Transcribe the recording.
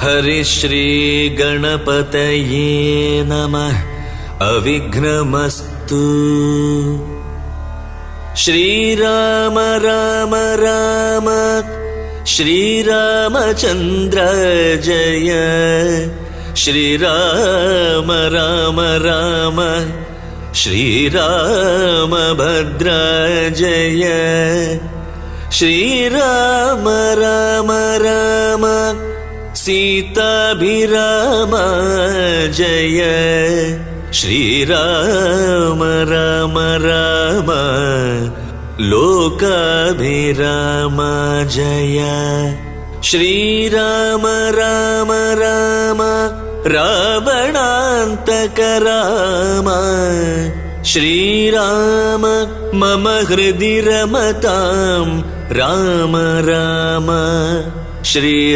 हरिश्री गणपतये नमः। अविघ्नमस्तु। श्रीराम राम राम श्रीरामचन्द्र जय। श्रीराम राम राम श्रीरामभद्र जय। श्रीराम राम राम सीताभिराम जय। श्रीराम राम राम लोकाभिराम जय। श्रीराम राम राम रावणान्तक राम। श्रीराम मम हृदि रमतां राम राम। श्री